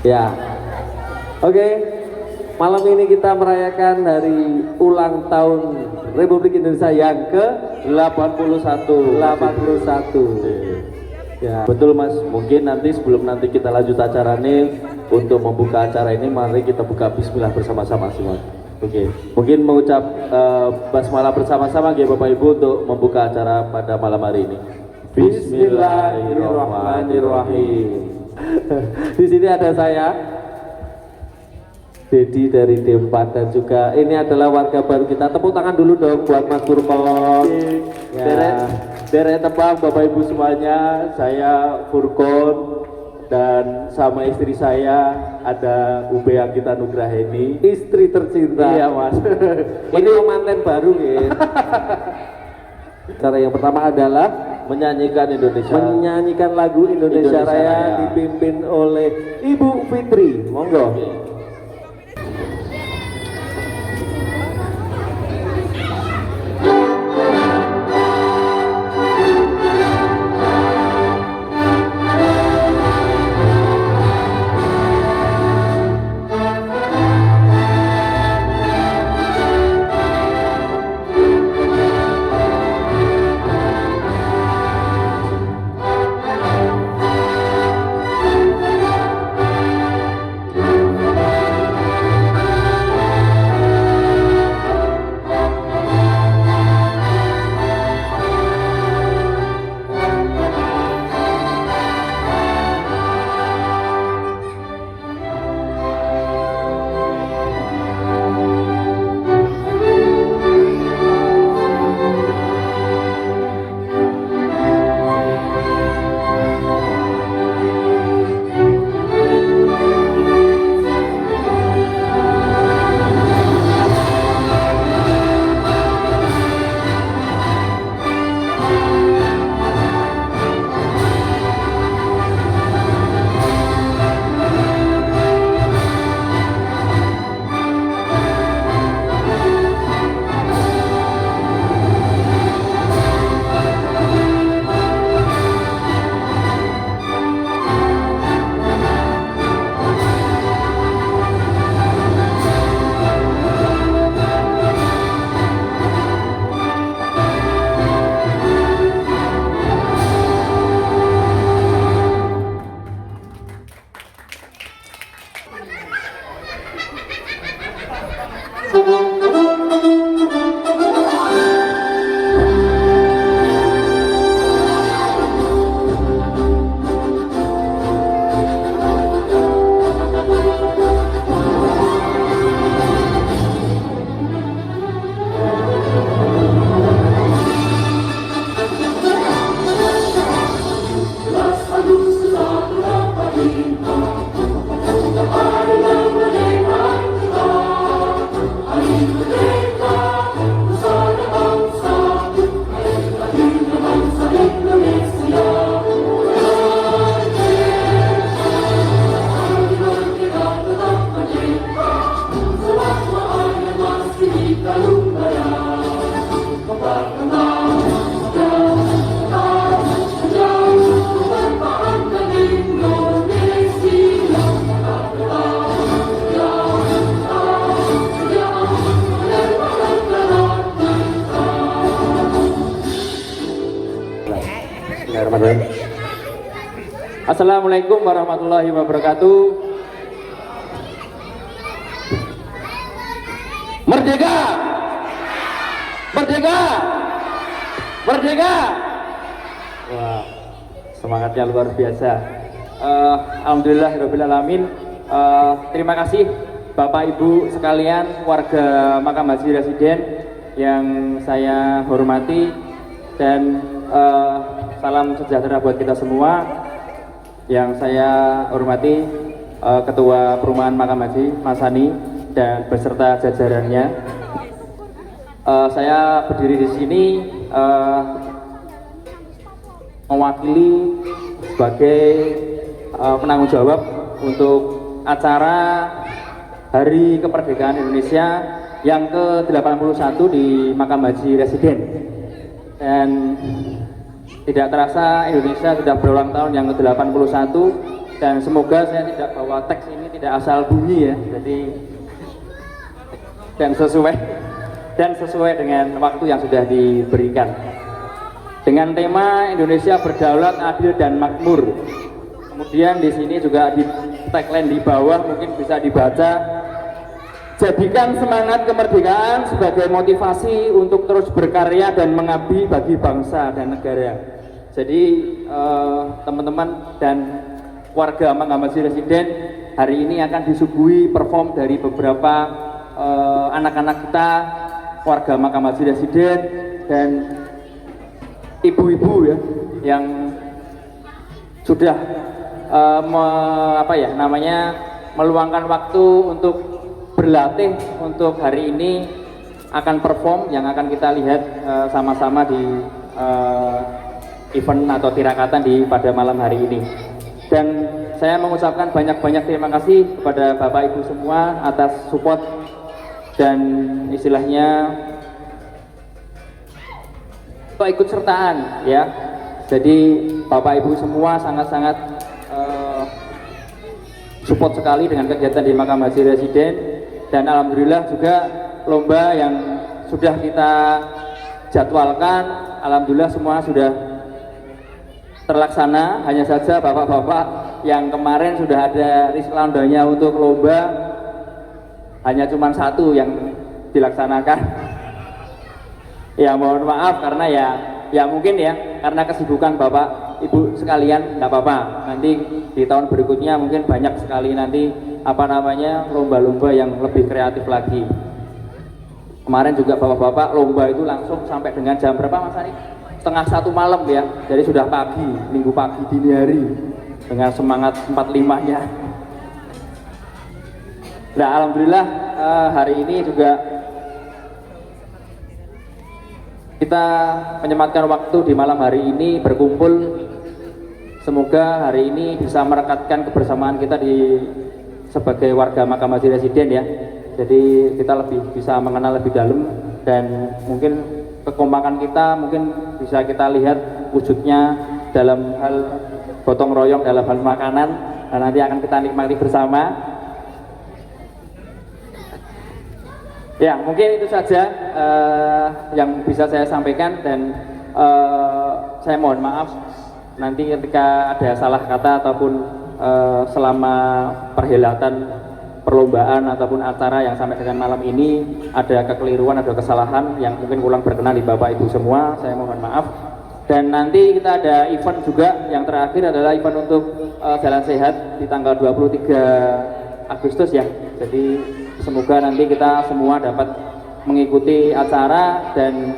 Ya, oke. Malam ini kita merayakan hari ulang tahun Republik Indonesia yang ke-81. 81. Ya, betul Mas. Mungkin nanti sebelum kita lanjut acara ini, untuk membuka acara ini, mari kita buka Bismillah bersama-sama sih Mas. Oke. Mungkin mengucap basmalah bersama-sama ya Bapak Ibu untuk membuka acara pada malam hari ini. Bismillahirrahmanirrahim. Di sini ada saya, Dedi dari D4, dan juga ini adalah warga baru kita. Tepuk tangan dulu dong buat Mas Furkon. Ya. Derek tebang Bapak Ibu semuanya. Saya Furkon dan sama istri saya ada Ube Agita Nugraheni, istri tercinta. Iya Mas. Ini manten baru ya. Cara yang pertama adalah menyanyikan lagu Indonesia Raya dipimpin oleh Ibu Fitri. Monggo. Assalamualaikum warahmatullahi wabarakatuh. Merdeka! Merdeka! Merdeka! Wah, semangatnya luar biasa. Alhamdulillahirabbil alamin. Terima kasih Bapak Ibu sekalian, warga Makam Haji Residen yang saya hormati, dan salam sejahtera buat kita semua. Yang saya hormati Ketua Perumahan Makam Haji Mas Hani dan beserta jajarannya. Saya berdiri di sini mewakili sebagai penanggung jawab untuk acara Hari Kemerdekaan Indonesia yang ke-81 di Makam Haji Residen. Dan tidak terasa Indonesia sudah berulang tahun yang ke-81, dan semoga saya tidak bawa teks ini tidak asal bunyi ya. Jadi dan sesuai dengan waktu yang sudah diberikan. Dengan tema Indonesia berdaulat, adil dan makmur. Kemudian di sini juga di tagline di bawah mungkin bisa dibaca, jadikan semangat kemerdekaan sebagai motivasi untuk terus berkarya dan mengabdi bagi bangsa dan negara. Jadi teman-teman dan warga Makam Haji Residen hari ini akan disuguhi perform dari beberapa anak-anak kita, warga Makam Haji Residen dan ibu-ibu ya yang sudah meluangkan waktu untuk berlatih untuk hari ini akan perform yang akan kita lihat sama-sama di event atau tirakatan pada malam hari ini. Dan saya mengucapkan banyak-banyak terima kasih kepada Bapak Ibu semua atas support dan istilahnya keikutsertaan ya. Jadi Bapak Ibu semua sangat-sangat support sekali dengan kegiatan di Makam Haji Residen, dan alhamdulillah juga lomba yang sudah kita jadwalkan alhamdulillah semua sudah terlaksana. Hanya saja bapak-bapak yang kemarin sudah ada risk-landanya untuk lomba hanya cuma satu yang dilaksanakan. Ya mohon maaf karena ya mungkin ya karena kesibukan Bapak Ibu sekalian, nggak apa-apa. Nanti di tahun berikutnya mungkin banyak sekali nanti lomba-lomba yang lebih kreatif lagi. Kemarin juga bapak-bapak lomba itu langsung sampai dengan jam berapa Mas Ari? 12:30 malam ya. Jadi sudah pagi, minggu pagi dini hari dengan semangat 45-nya. Nah alhamdulillah hari ini juga kita menyempatkan waktu di malam hari ini berkumpul. Semoga hari ini bisa merekatkan kebersamaan kita sebagai warga Makam Haji Residen ya. Jadi kita lebih bisa mengenal lebih dalam, dan mungkin kekompakan kita mungkin bisa kita lihat wujudnya dalam hal gotong royong, dalam hal makanan, dan nanti akan kita nikmati bersama. Ya mungkin itu saja yang bisa saya sampaikan, dan saya mohon maaf nanti ketika ada salah kata ataupun selama perhelatan perlombaan ataupun acara yang sampai dengan malam ini ada kekeliruan, ada kesalahan yang mungkin kurang berkenan di Bapak Ibu semua, saya mohon maaf. Dan nanti kita ada event juga, yang terakhir adalah event untuk Jalan Sehat di tanggal 23 Agustus ya. Jadi semoga nanti kita semua dapat mengikuti acara, dan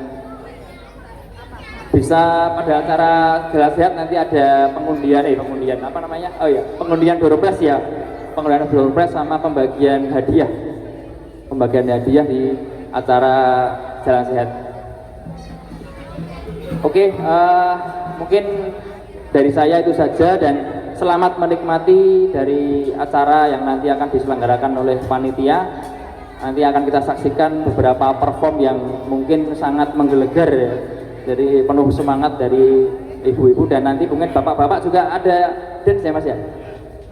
bisa pada acara Jalan Sehat nanti ada pengundian pengundian doorpress ya, pengundian doorpress sama pembagian hadiah di acara Jalan Sehat. Oke, mungkin dari saya itu saja, dan selamat menikmati dari acara yang nanti akan diselenggarakan oleh panitia. Nanti akan kita saksikan beberapa perform yang mungkin sangat menggelegar ya. Jadi penuh semangat dari ibu-ibu, dan nanti mungkin bapak-bapak juga ada dance ya Mas ya?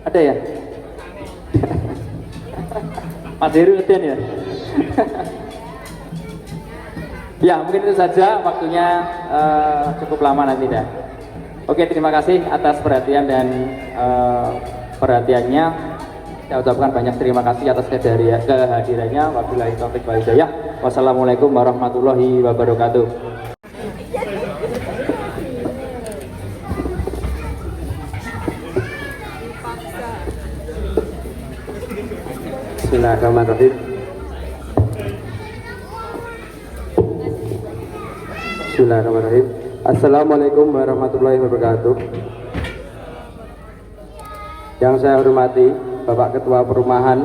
Ada ya? Mas Heru ngeden ya? Ya mungkin itu saja, waktunya cukup lama nanti dah. Oke, terima kasih atas perhatian dan perhatiannya. Saya ucapkan banyak terima kasih atas kehadirannya. Wabillahi taufiq wal hidayah. Wassalamualaikum warahmatullahi wabarakatuh. Bismillahirrahmanirrahim. Bismillahirrahmanirrahim. Assalamualaikum warahmatullahi wabarakatuh. Yang saya hormati Bapak Ketua Perumahan,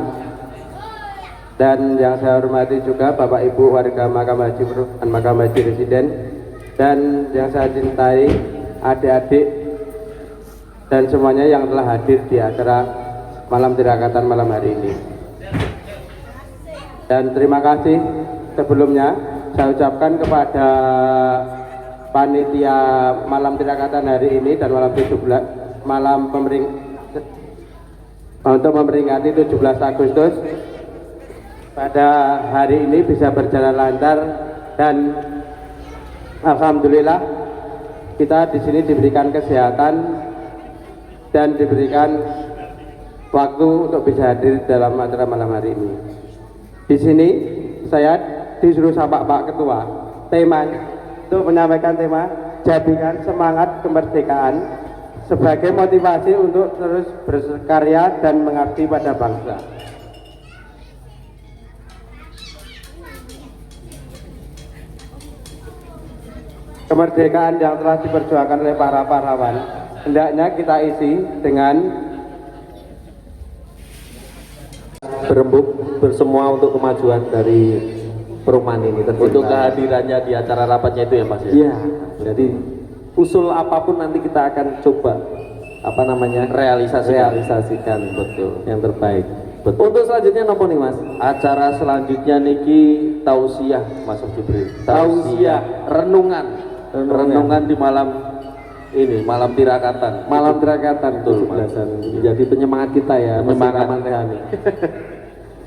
dan yang saya hormati juga Bapak Ibu warga Makam Haji Residen, dan yang saya cintai adik-adik dan semuanya yang telah hadir di acara malam tirakatan malam hari ini. Dan terima kasih sebelumnya saya ucapkan kepada panitia malam tirakatan hari ini dan malam 17 malam untuk memperingati 17 Agustus pada hari ini bisa berjalan lancar dan alhamdulillah kita di sini diberikan kesehatan dan diberikan waktu untuk bisa hadir dalam acara malam hari ini. Di sini saya disuruh sama Pak Ketua temanya untuk menyampaikan tema jadikan semangat kemerdekaan sebagai motivasi untuk terus berkarya dan mengabdi pada bangsa. Kemerdekaan yang telah diperjuangkan oleh para pahlawan hendaknya kita isi dengan berembuk bersemua untuk kemajuan dari perumahan ini untuk kehadirannya di acara rapatnya itu ya Mas ya? Iya, jadi usul apapun nanti kita akan coba realisasikan betul yang terbaik. Betul. Untuk selanjutnya nopo nih Mas? Acara selanjutnya niki tausiah Mas Jibril. Tausiah renungan di malam ini, malam tirakatan. malam tirakatan Betul, Mas. Jadi penyemangat kita ya, Penyemangat.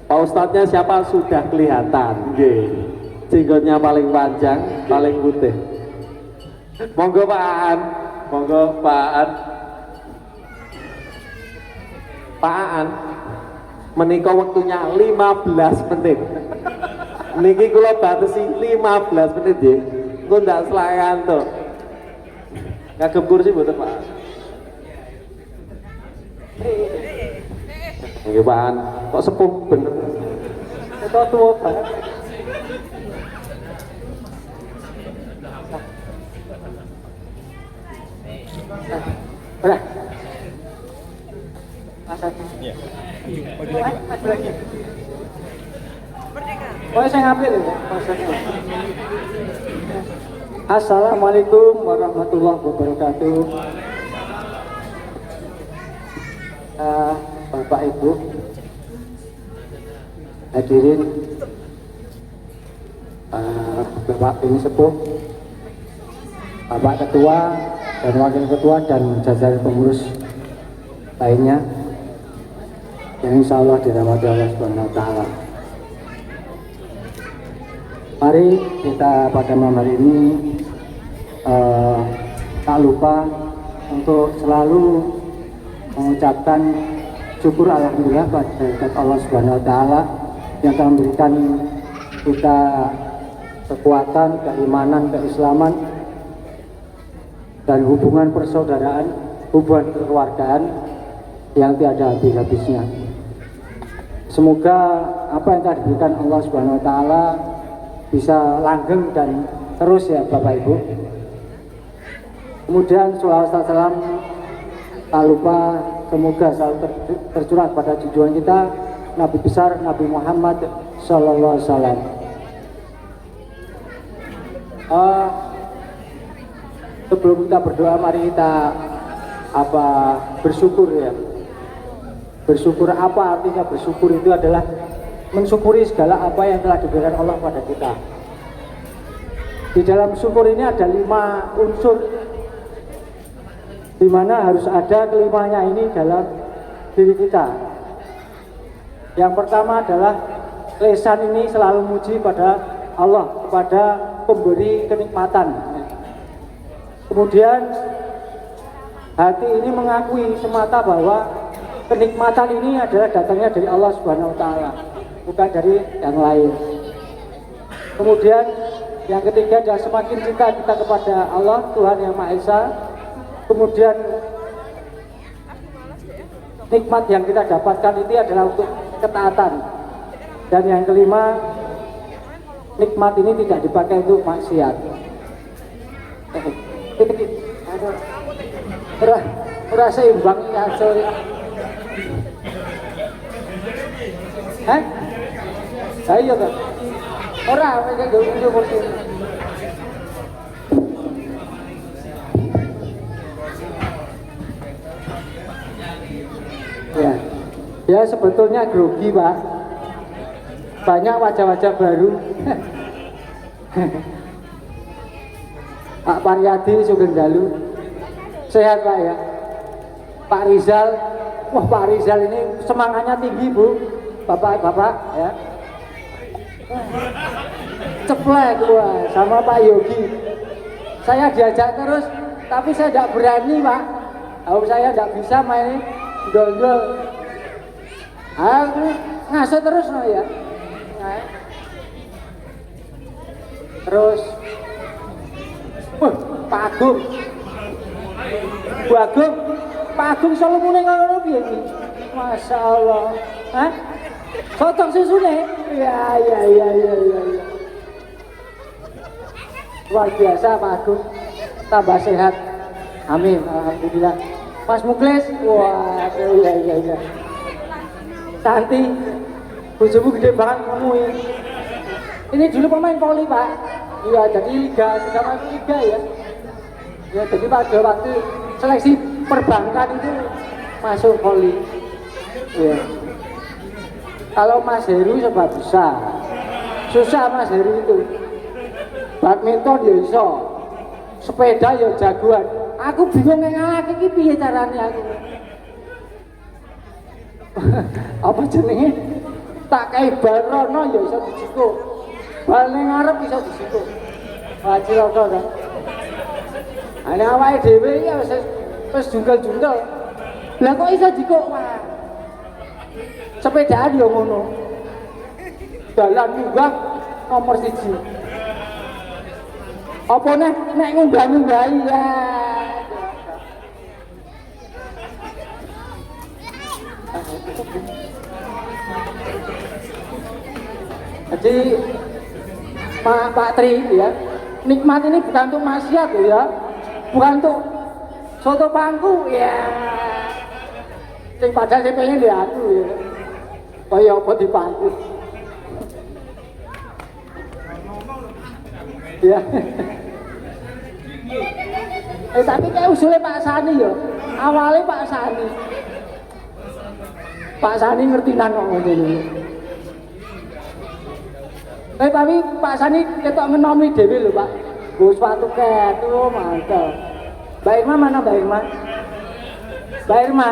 Pak Ustadznya siapa sudah kelihatan. Jenggotnya paling panjang, paling putih. Monggo Pak Aan. Monggo Pak Aan. Pak Aan. Menika waktunya 15 menit. Niki kula batasi 15 menit nggih. Engko ndak selayan to. Ngagem kursi mboten Pak Aan. Nggih Pak Aan, kok sepuh bener. Kok tua banget. Udah. Oh, saya ngambil ya. Assalamualaikum warahmatullahi wabarakatuh. Bapak Ibu hadirin, Bapak ini sepuh, Bapak Ketua dan Wakil Ketua dan jajaran pengurus lainnya yang insya Allah dirahmati Allah Subhanahu wa Ta'ala. Mari kita pada malam hari ini tak lupa untuk selalu mengucapkan syukur alhamdulillah pada Allah Subhanahu wa Ta'ala yang telah memberikan kita kekuatan, keimanan, keislaman dan hubungan persaudaraan, hubungan kekeluargaan yang tiada habis-habisnya. Semoga apa yang telah diberikan Allah Subhanahu wa Ta'ala bisa langgeng dan terus ya Bapak Ibu. Kemudian sholawat salam tak lupa semoga selalu tercurah pada junjungan kita Nabi besar Nabi Muhammad Sallallahu Alaihi Wasallam. Sebelum kita berdoa, mari kita bersyukur ya. Bersyukur apa artinya? Bersyukur itu adalah mensyukuri segala apa yang telah diberikan Allah pada kita. Di dalam syukur ini ada 5 unsur, di mana harus ada kelimanya ini dalam diri kita. Yang pertama adalah lisan ini selalu muji pada Allah, kepada pemberi kenikmatan. Kemudian hati ini mengakui semata bahwa kenikmatan ini adalah datangnya dari Allah Subhanahu wa Ta'ala, bukan dari yang lain. Kemudian yang ketiga adalah semakin cinta kita kepada Allah Tuhan Yang Maha Esa. Kemudian nikmat yang kita dapatkan itu adalah untuk ketaatan. Dan yang kelima, nikmat ini tidak dipakai untuk maksiat. Ora seimbang ya sorry. Ayo kan. Ora mereka gak kursi. Ya sebetulnya grogi Pak. banyak wajah-wajah baru. Pak Paryadi Sugeng Dalu, sehat Pak ya. Pak Rizal, wah Pak Rizal ini semangatnya tinggi Bu, bapak-bapak ya. Ceplek wah, sama Pak Yogi. Saya diajak terus, tapi saya tidak berani Pak. Kalau saya tidak bisa main gondol. Aku ngasuh terus no ya. Nah. Terus, Pak Agung, Bu Agung, Pak Agung selalu mulai ngono piye iki? Masya Allah, hah? Sotong susune? Ya. Luar biasa Pak Agung, tambah sehat. Amin, alhamdulillah. Mas Muklis, wah, iya. Santi, bojomu gede banget kamu ini. Ini dulu pemain voli Pak. Iya, jadi liga, sudah masuk liga ya. Ya, jadi pada waktu seleksi perbankan itu masuk voli. Ya. Kalau Mas Heru sebab susah Mas Heru itu. Badminton ya iso, sepeda ya jagoan. Aku bingung ngalahke iki piye carane aku. Apa jenenge? Tak kae barono ya iso dijikuk. Bal ning ngarep iso dijikuk. Wah, cilaka ta. Ana awake dhewe ya wis jungkel-jungkel. Lah kok iso jikuk wah. Sepedaan yo ngono. Dalan munggah nomor 1. Apa nek ngunggah-ngunggahi ya. Jadi Pak Tri ya, nikmat ini bukan untuk maksiat ya, bukan untuk soto pangku ya. Sing padahal saya pengen ya aku ya, kaya apa di pangku. Ya. Tapi kayak usulnya Pak Sani ya, awalnya Pak Sani. Pak Sani ngerti nang kok ngene. Tapi Pak Sani ketok ngenomi dhewe lho Pak. Nggo sepatu ket, oh mantap. Mbak Irma mana Mbak Irma? Mbak Irma?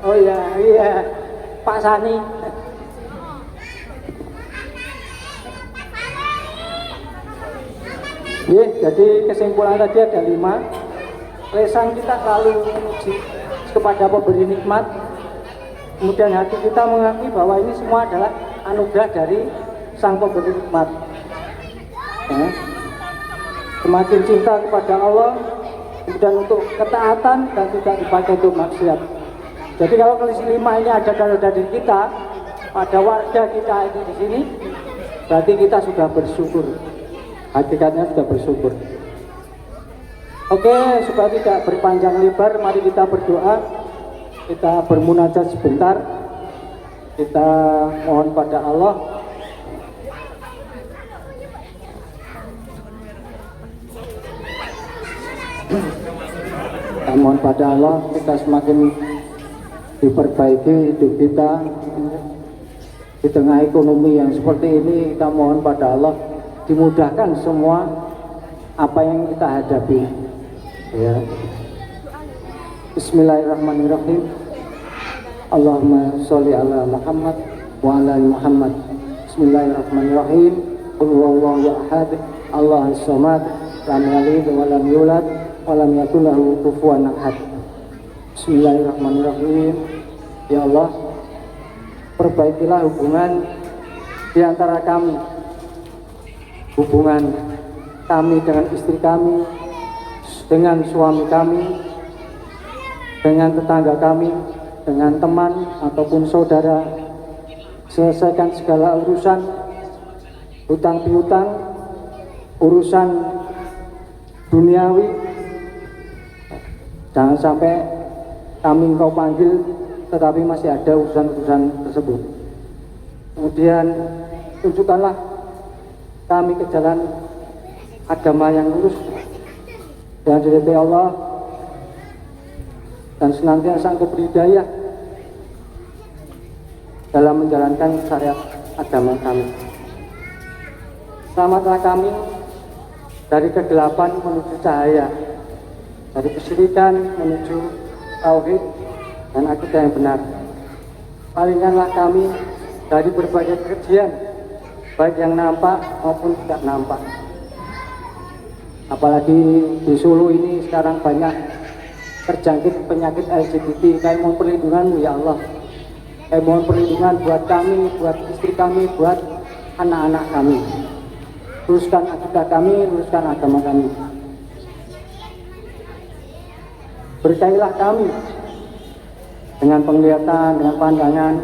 Oh iya. Pak Sani. Jadi kesimpulan tadi ada 5. Lesan kita selalu memuji kepada pemberi nikmat. Kemudian hati kita mengakui bahwa ini semua adalah anugerah dari Sang Pemberi nikmat. Ya. Semakin cinta kepada Allah, kemudian untuk ketaatan dan tidak dipakai untuk maksiat. Jadi kalau kelima 5 ini ada dalam diri kita, pada warga kita ini di sini, berarti kita sudah bersyukur. Hakikatnya sudah bersyukur. Oke, supaya tidak berpanjang lebar, mari kita berdoa. Kita bermunajat sebentar. Kita mohon pada Allah. Kita mohon pada Allah, kita semakin diperbaiki hidup kita di tengah ekonomi yang seperti ini. Kita mohon pada Allah dimudahkan semua apa yang kita hadapi ya. Bismillahirrahmanirrahim. Allahumma sholli ala Muhammad wa ala ali Muhammad. Bismillahirrahmanirrahim. Qul huwallahu ahad, Allahus samad, lam yalid wa lam yulad wa lam yakul lahu kufuwan ahad. Bismillahirrahmanirrahim. Ya Allah, perbaikilah hubungan di antara kami, hubungan kami dengan istri kami, dengan suami kami, dengan tetangga kami, dengan teman ataupun saudara. Selesaikan segala urusan hutang piutang, urusan duniawi. Jangan sampai kami engkau panggil tetapi masih ada urusan-urusan tersebut. Kemudian tunjukkanlah kami ke jalan agama yang lurus dan diridhai Allah, dan senantiasa Engkau beri hidayah dalam menjalankan syariat agama kami. Selamatlah kami dari kegelapan menuju cahaya, dari kesyirikan menuju tauhid dan akidah yang benar. Palingkanlah kami dari berbagai kekejian, baik yang nampak maupun tidak nampak. Apalagi di Solo ini sekarang banyak terjangkit penyakit LGBT. Kami mohon perlindungan-Mu ya Allah. Kami mohon perlindungan buat kami, buat istri kami, buat anak-anak kami. Luruskan akidah kami, luruskan agama kami. Berkailah kami dengan penglihatan, dengan pandangan,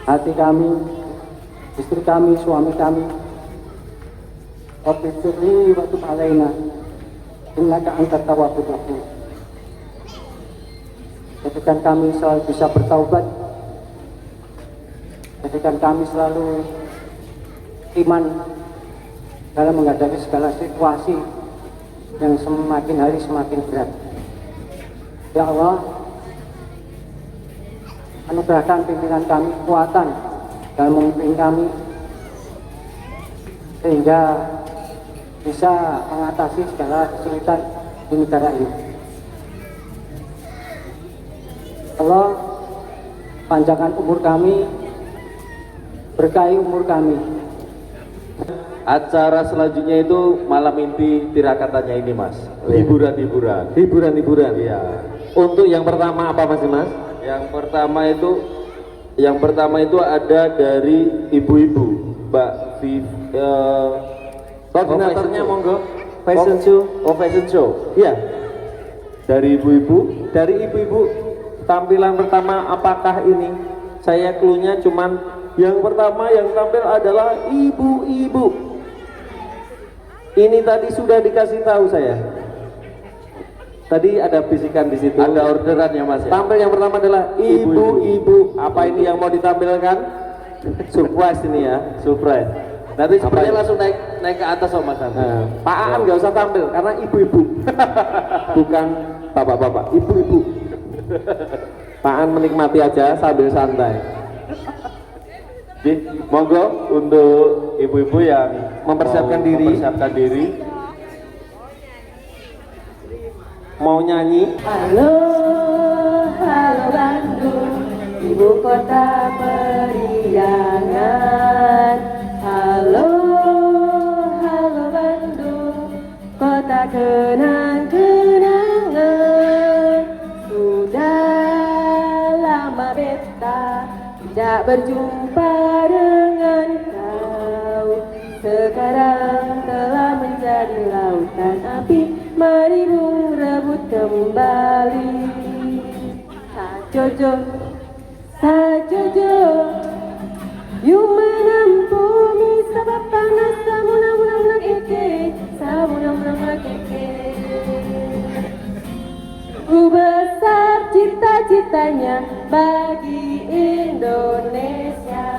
hati kami, istri kami, suami kami. Rabbi firli wa tub alaina innaka antat tawwabur rahim. Jadikan kami selalu bisa bertaubat. Jadikan kami selalu iman dalam menghadapi segala situasi yang semakin hari semakin berat. Ya Allah, anugerahkan pimpinan kami kekuatan dalam memimpin kami sehingga bisa mengatasi segala kesulitan di negara ini. Allah, panjangkan umur kami, berkahi umur kami. Acara selanjutnya itu malam inti Tirakatannya ini mas, hiburan-hiburan. Hiburan-hiburan. Iya. Untuk yang pertama apa Mas? Yang pertama itu ada dari ibu-ibu, Mbak Viv. Koordinatornya monggo. Fashion show. Oh, fashion show. Iya. Dari ibu-ibu. Dari ibu-ibu, tampilan pertama apakah ini? Saya cluenya cuman yang pertama yang tampil adalah ibu-ibu. Ini tadi sudah dikasih tahu saya. Tadi ada bisikan di situ. Ada orderan ya mas ya? Tampil yang pertama adalah ibu-ibu. Apa ini yang mau ditampilkan? Surprise ini ya, surprise. Nanti Apa sepertinya ini? langsung naik ke atas om mas nanti. Pak Aan nggak usah tampil karena ibu-ibu, bukan bapak-bapak, ibu-ibu. Pak Aan menikmati aja sambil santai. Jadi, monggo untuk ibu-ibu yang Mempersiapkan mau diri. mempersiapkan diri. Mau nyanyi? Halo, halo Bandung, ibu kota periangan. Halo, halo Bandung, kota kenang-kenangan. Sudah lama beta tidak berjumpa dengan kau. Sekarang telah menjadi lautan api, mari bung rebut kembali. Sajojo, sajojo, yuk menampuni sebab panas samuna-muna keke, samuna-muna keke. Besar cita-citanya bagi Indonesia.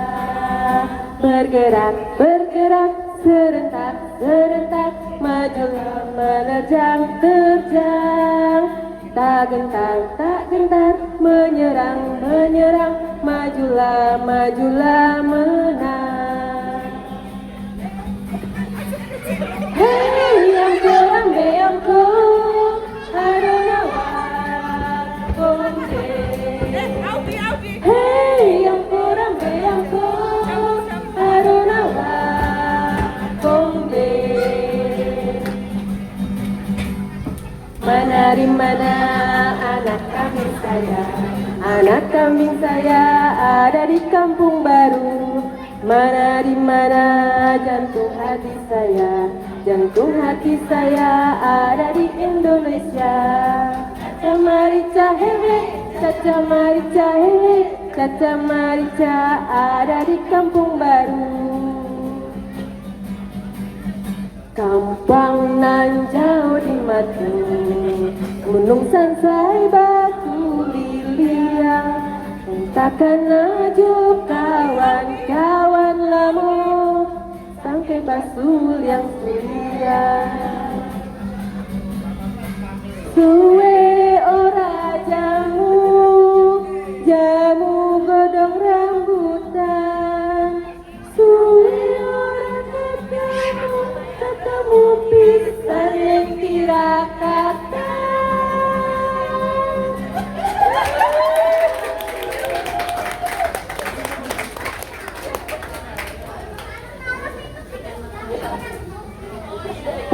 Bergerak, bergerak, serentak, serentak, majulah menerjang, terjang. Tak gentar, tak gentar, menyerang, menyerang, majulah, majulah, menang. Hei yang kurang beongko, Adonawa, Komde. Hei yang kurang beongko, Adonawa, Komde. Menari mana anak kambing saya, anak kambing saya ada di kampung baru. Mana di mana jantung hati saya, jantung hati saya ada di Indonesia. Caca marica hehe, caca marica hehe, caca marica ada di kampung baru. Kampang Nanjau di Matu, Gunung Sansai Batu Liliang. Takkan aja kawan-kawan lamo, sangkai basul yang selia. Suwe ora jamu, jamu godong rambutan.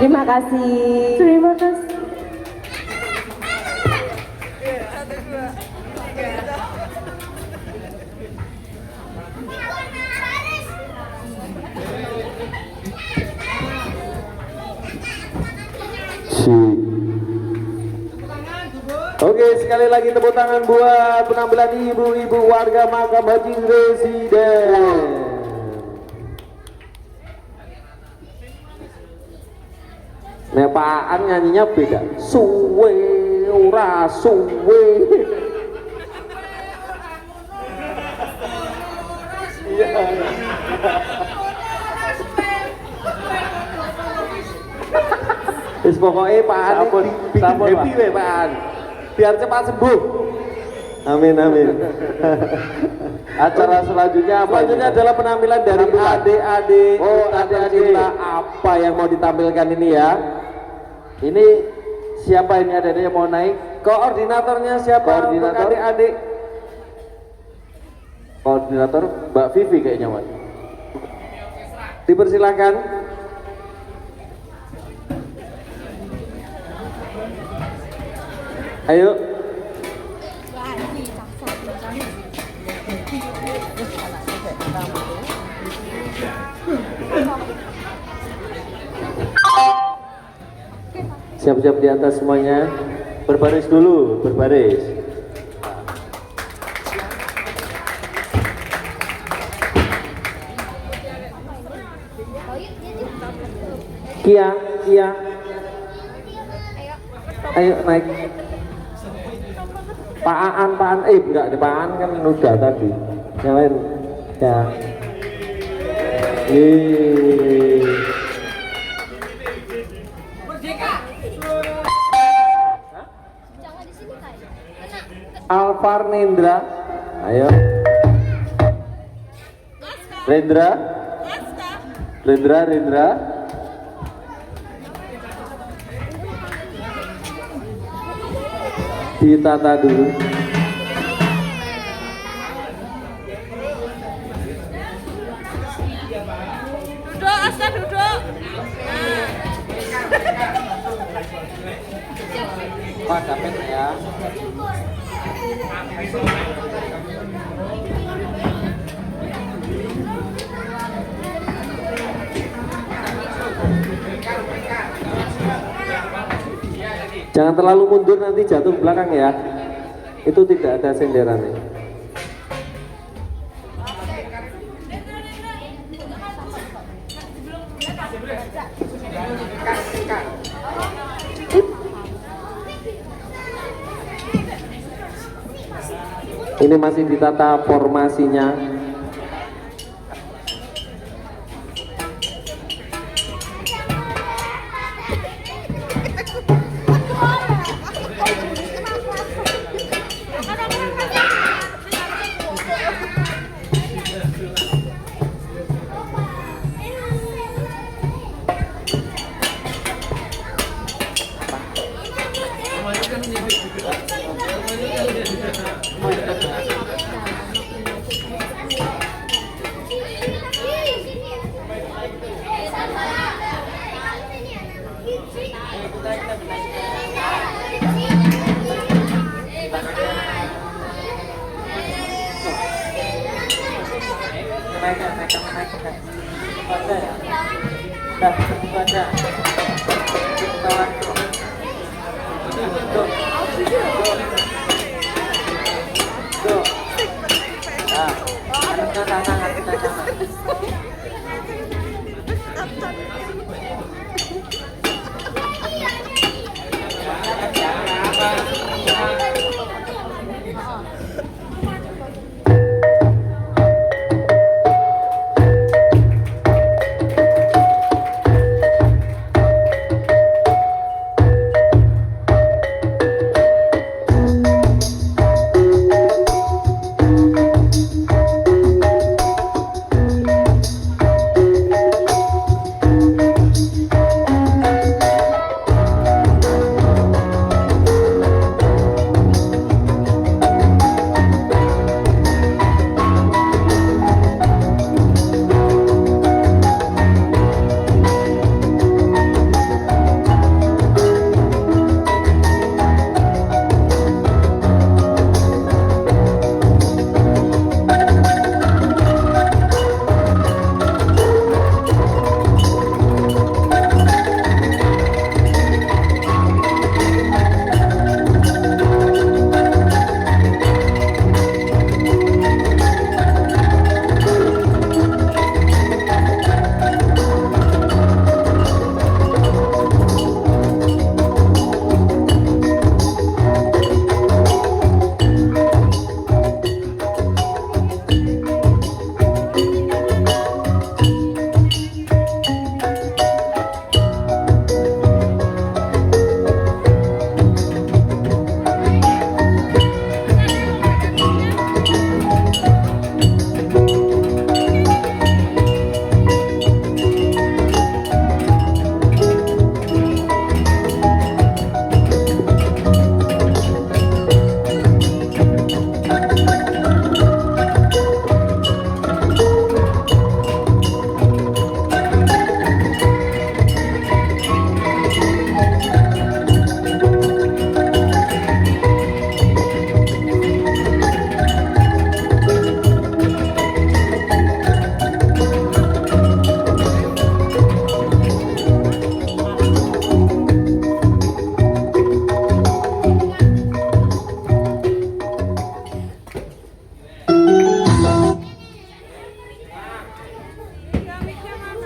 Terima kasih. Terima kasih. Oke, sekali lagi tepuk tangan buat penampilan ibu-ibu warga Makam Haji Residen. Nepaan nyanyinya beda. Suwe ora suwe. Wis pokoknya Pak An bikin happy we Pak An. Biar cepat sembuh. Amin amin. Acara selanjutnya apa? Selanjutnya adalah penampilan dari adik-adik. Oh, adik-adik apa yang mau ditampilkan ini ya? Ini siapa ini adik-adik yang mau naik? Koordinatornya siapa? Koordinator adik-adik. Koordinator Mbak Vivi kayaknya, Mas. Dipersilakan. Ayo. Siap-siap di atas semuanya. Berbaris dulu, berbaris. Kia. Ayo naik. Paan, enggak ada Paan kan udah tadi. Yang lain, ya. Alvar Nendra, ayo. Rendra. Ditata dulu. Duduk, Asta duduk. Pak David ya. Jangan terlalu mundur nanti jatuh ke belakang ya. Itu tidak ada senderannya. Ini masih ditata formasinya.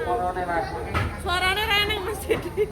Suaranya reneng Mas Didi.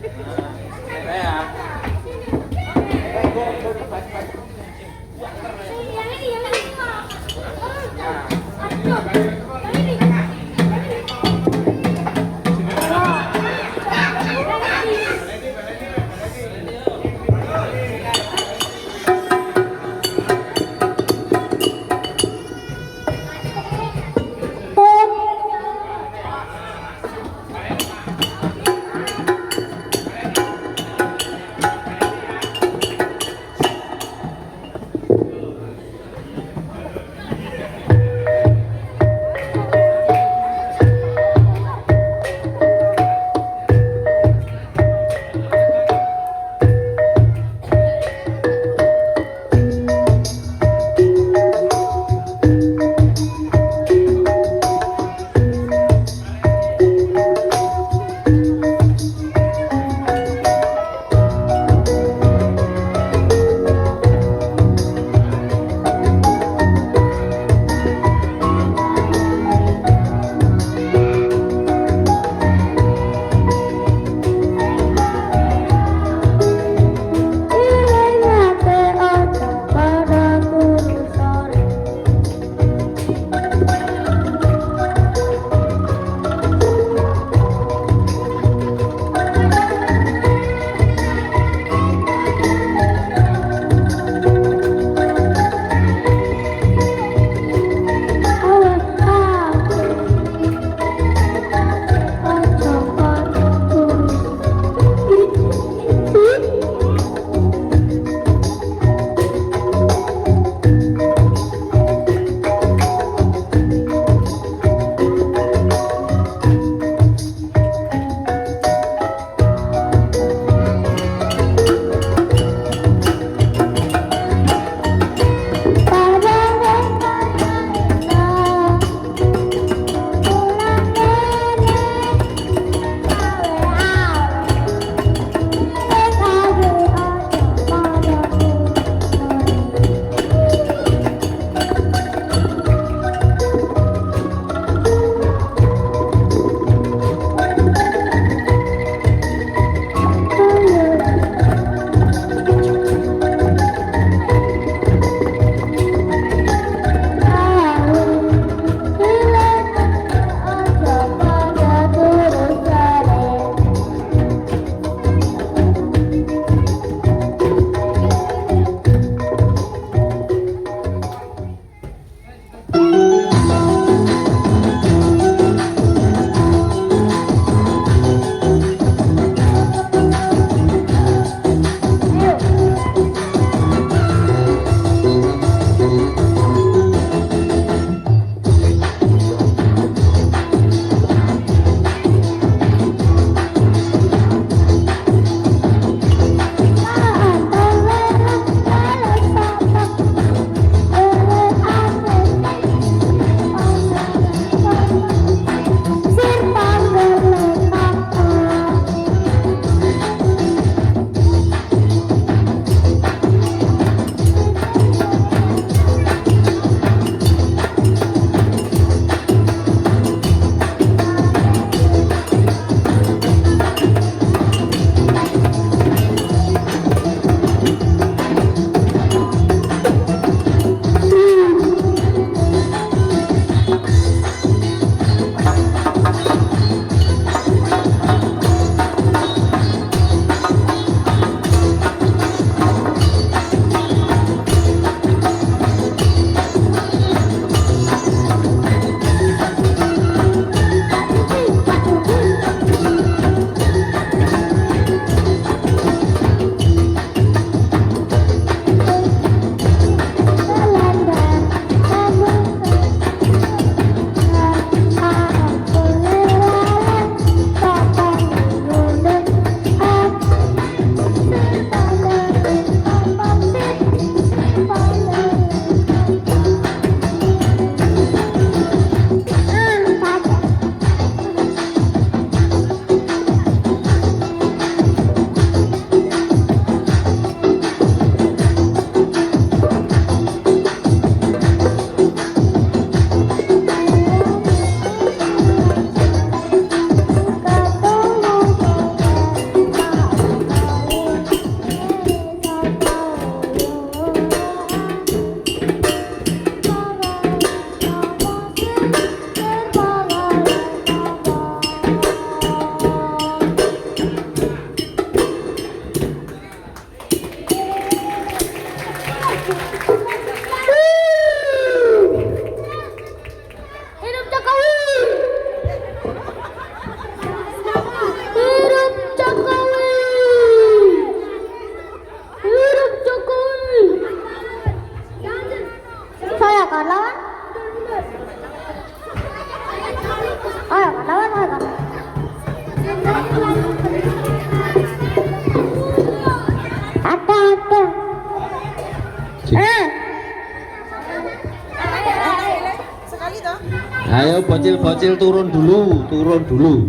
Ayo bocil-bocil turun dulu, turun dulu.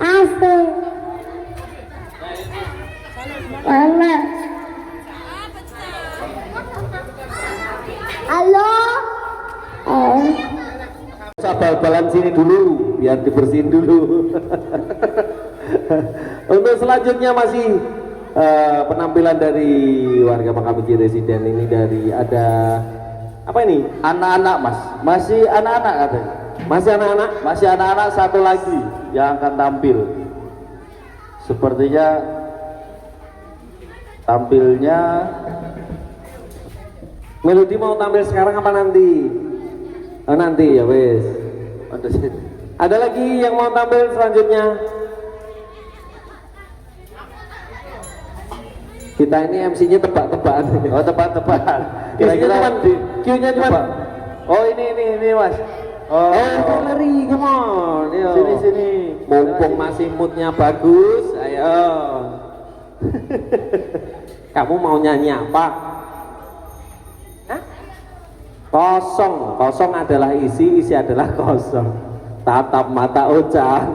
Asik. Mama. Halo. Bal-balan sini dulu, biar dibersihin dulu. Untuk selanjutnya masih penampilan dari warga Makamaji Residen ini dari ada apa ini? Anak-anak mas, masih anak-anak katanya. Masih anak-anak satu lagi yang akan tampil. Sepertinya tampilnya Melodi mau tampil sekarang apa nanti? Oh, nanti ya wes. Ada lagi yang mau tampil selanjutnya? Kita ini MC-nya tebak-tebakan. oh tebak-tebakan. Kira-kira Q-nya cuma. Oh ini mas. Oh, Valerie, come on. Yo. Sini. Mumpung masih moodnya bagus, ayo. Kamu mau nyanyi apa? Hah? Kosong adalah isi adalah kosong. Tatap mata Ocha.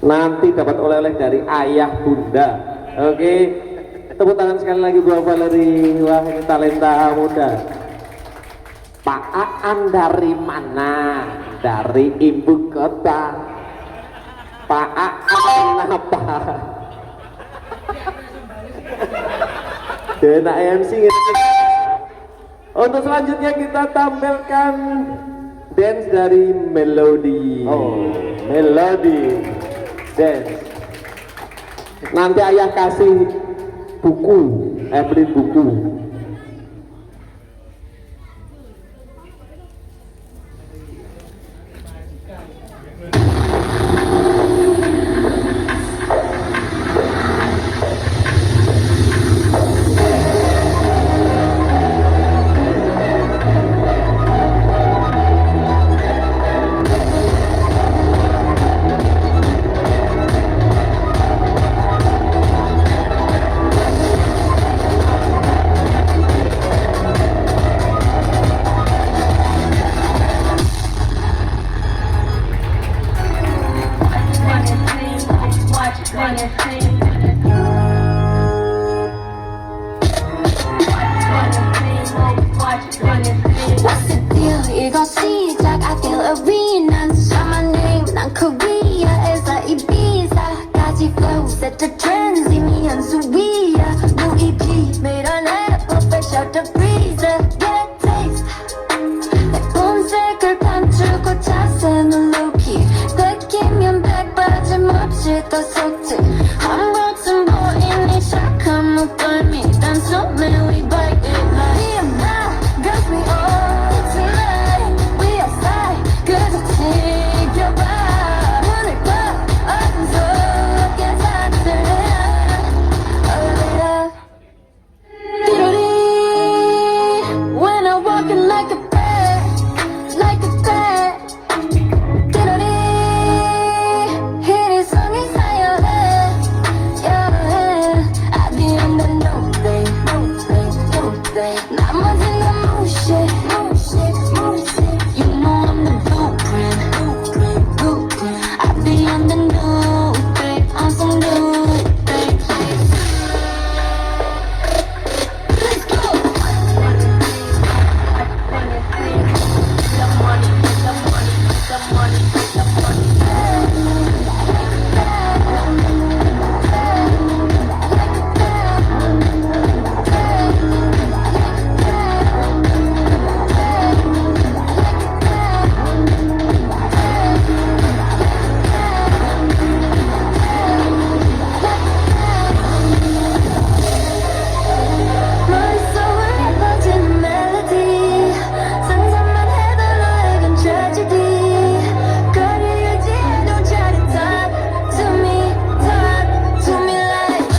Nanti dapat oleh-oleh dari ayah bunda. Oke, tepuk tangan sekali lagi buat Valerie. Wah, ini talenta muda. Pak Aan dari mana? Dari ibu kota. Pak Aan kenapa? Kena MC. Untuk selanjutnya kita tampilkan dance dari Melody. Oh, Melody dance. Nanti ayah kasih buku, beli buku. What's the deal? 이거 시작 I feel arenas 샤마 name 난 Korea 에서 Ibiza까지 flow set the trends 이미 연수 위야 Louis V 밀어내 perfect shot the freezer get a taste 내 본색을 감추고 자세는 low key 느끼면 백 빠짐없이 더 속지 한 번쯤 보이니 착한 목덜미 단숨에 we bite it like Girls, we all tonight. We outside. 그저 지켜봐. 눈을 떠. 어둠 속에 사들려. 띠로리. When I'm walking like a bird, like a bird. 띠로리. 희리성이 쌓여해, yeah. I be on the no day, no day, no day. 나머지는 무시해, 무시해, 무시해. You know I'm the blueprint, blueprint, blueprint. I be on the new day, on some new day. Let's go. The money, the money, the money, the money. 머릿속에 퍼지는 멜로디 상상만 해도 너에겐 tragedy 거리를 지어도 잘 talk to me like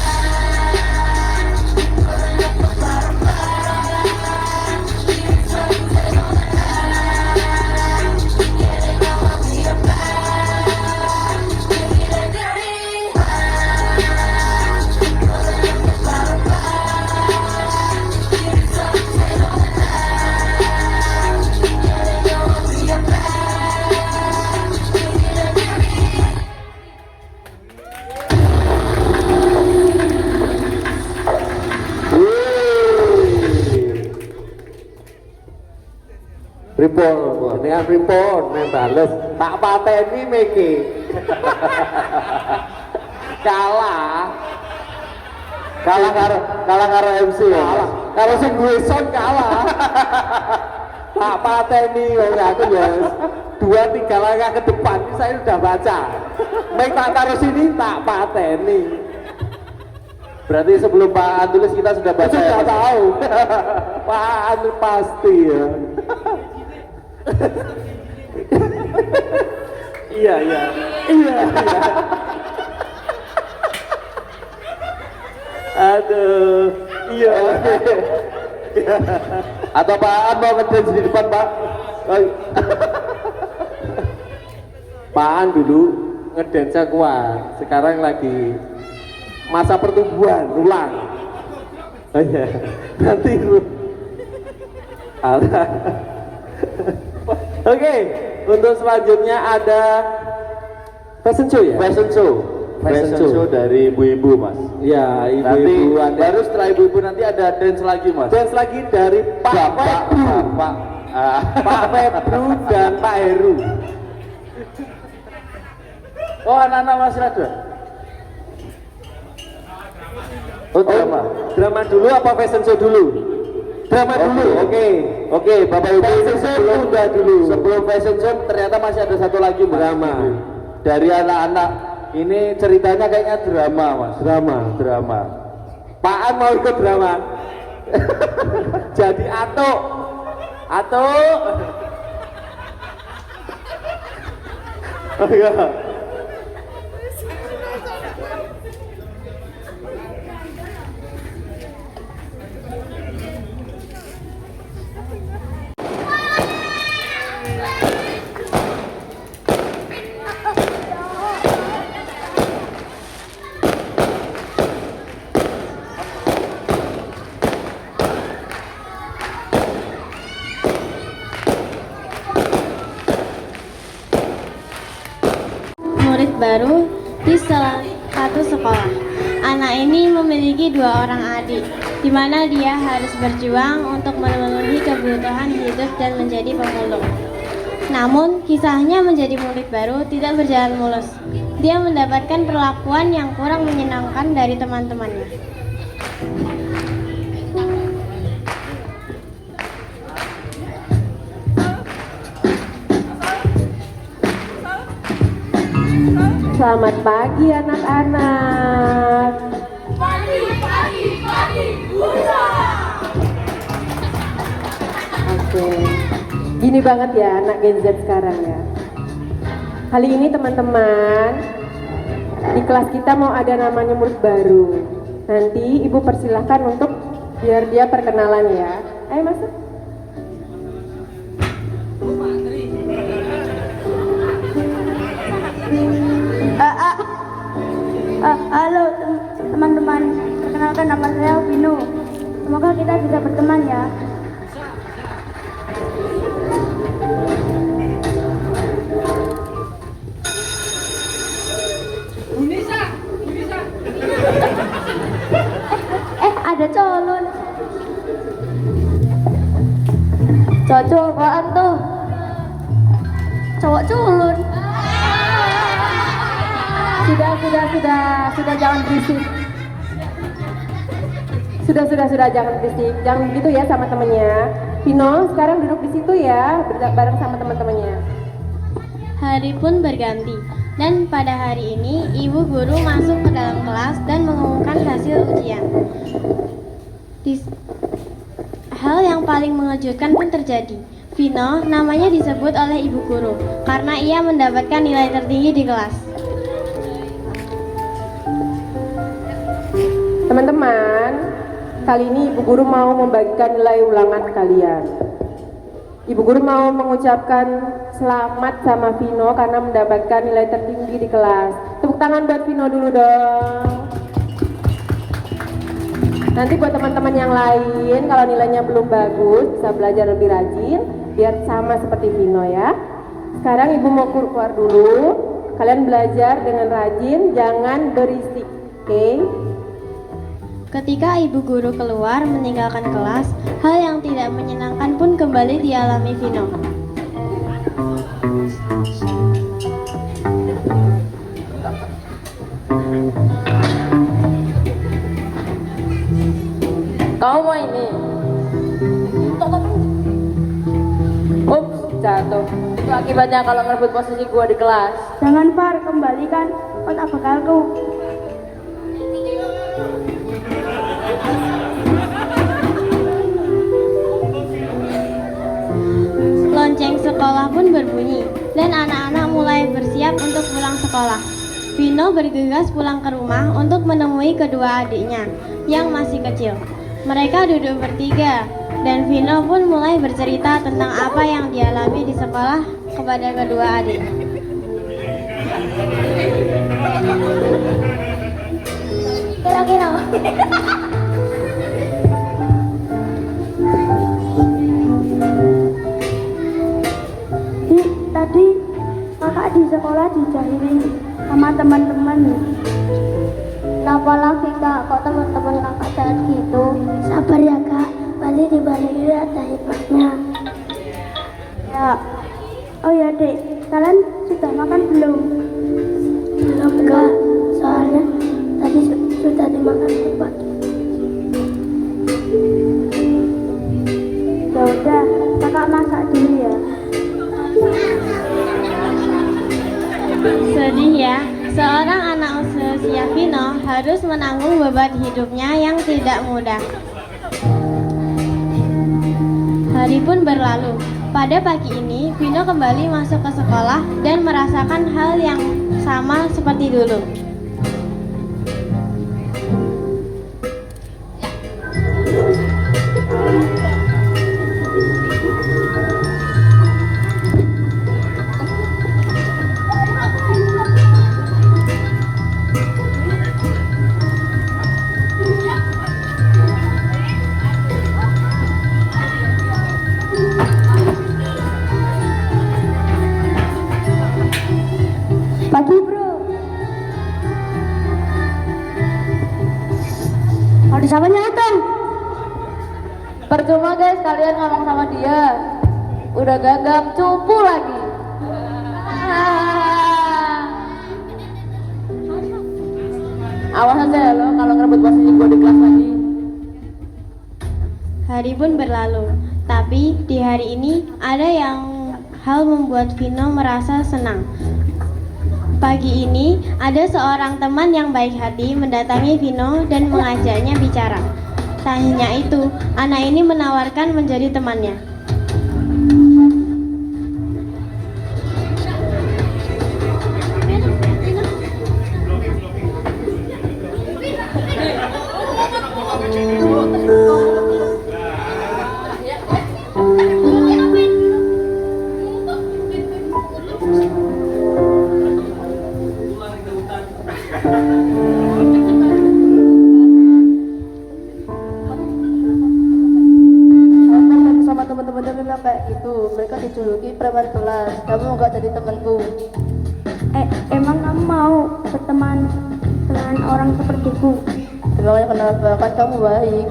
Pripun, dengan pripun, membales, tak pateni Miki. kalah karo MC ya. Kalau sing duwe sound kalah. Tak pateni wong aku ya. 2-3 langkah ke depan ini saya sudah baca. Mik tak taruh sini tak pateni. Berarti sebelum Pak An tulis kita sudah baca Sudah ya? tahu. Pak Anu pasti ya. Iya, iya. Iya. Aduh, iya. Atau Pak An mau ngedance di depan, Pak? Pak An dulu ngedance kuat, sekarang lagi masa pertumbuhan ulang. Oh iya, nanti Alah. Oke, untuk selanjutnya ada fashion show ya? Fashion show dari ibu-ibu, Mas. Ya, Nanti ibu-ibu ada. baru setelah ibu-ibu nanti ada dance lagi, Mas. Dance lagi dari Pak Febru, Pak Febru dan Pak Heru. Oh, anak-anak masih ada? Oh, drama. Drama dulu apa fashion show dulu? Drama dulu. Oke, Bapak Ibu. Fashion show Sebelum fashion show ternyata masih ada satu lagi, Mas. Drama. Dari anak-anak. Ini ceritanya kayaknya drama, Mas. Drama. Pak An mau ikut drama. Jadi Atuk. Oh iya. satu sekolah. Anak ini memiliki 2 orang adik, di mana dia harus berjuang untuk memenuhi kebutuhan hidup dan menjadi pemulung. Namun, kisahnya menjadi murid baru tidak berjalan mulus. Dia mendapatkan perlakuan yang kurang menyenangkan dari teman-temannya. Selamat pagi anak-anak. Oke. Gini banget ya anak Gen Z sekarang ya. Kali ini teman-teman, di kelas kita mau ada namanya murid baru. Nanti ibu persilahkan untuk biar dia perkenalan ya. Ayo masuk. Halo teman-teman, perkenalkan nama saya Vino. Semoga kita bisa berteman ya. Ada colon. Cocok apaan tuh? Cowok culun. Sudah jangan berisik. Sudah jangan berisik. Jangan begitu ya sama temennya. Vino sekarang duduk di situ ya, bareng sama teman-temannya. Hari pun berganti, dan pada hari ini ibu guru masuk ke dalam kelas dan mengumumkan hasil ujian. Hal yang paling mengejutkan pun terjadi. Vino namanya disebut oleh ibu guru karena ia mendapatkan nilai tertinggi di kelas. Teman-teman, kali ini ibu guru mau membagikan nilai ulangan kalian. Ibu guru mau mengucapkan selamat sama Vino karena mendapatkan nilai tertinggi di kelas. Tepuk tangan buat Vino dulu dong. Nanti buat teman-teman yang lain, kalau nilainya belum bagus, bisa belajar lebih rajin, biar sama seperti Vino ya. Sekarang ibu mau keluar dulu. Kalian belajar dengan rajin, jangan berisik, oke? Ketika ibu guru keluar meninggalkan kelas, hal yang tidak menyenangkan pun kembali dialami Vino. Kau mau ini? Ups, jatuh. Itu akibatnya kalau ngerebut posisi gua di kelas. Jangan Far, kembalikan kotak bekalku. Lonceng sekolah pun berbunyi, dan anak-anak mulai bersiap untuk pulang sekolah. Vino bergegas pulang ke rumah untuk menemui kedua adiknya yang masih kecil. Mereka duduk bertiga, dan Vino pun mulai bercerita tentang apa yang dialami di sekolah kepada kedua adiknya. Kira-kira. Tadi kakak di sekolah dijahili sama teman-teman. Kenapa lagi kak? Kok teman-teman kakak jahat gitu? Sabar ya kak, pasti di balik ini ada hikmahnya. Ya. Oh ya dek, kalian sudah makan belum? Belum kak, soalnya tadi sudah dimakan cepat. Ya udah, kakak masak dulu ya. Sedih ya, seorang anak seusia Vino harus menanggung beban hidupnya yang tidak mudah. Hari pun berlalu. Pada pagi ini, Vino kembali masuk ke sekolah dan merasakan hal yang sama seperti dulu. Pagi bro. Kalau disapa nyateng. Percuma guys, kalian ngomong sama dia. Udah gagap, cupu lagi. Awas aja ya lo kalau ngerebut posisi gue di kelas lagi. Hari pun berlalu, tapi di hari ini ada yang hal membuat Vino merasa senang. Pagi ini ada seorang teman yang baik hati mendatangi Vino dan mengajaknya bicara. Tak hanya itu, anak ini menawarkan menjadi temannya. Sama teman-temannya memang kayak gitu. Mereka dijuluki preman kelas. Kamu nggak jadi temanku. Emang kamu mau berteman dengan orang sepertiku? Emangnya kenapa? Kan kamu baik.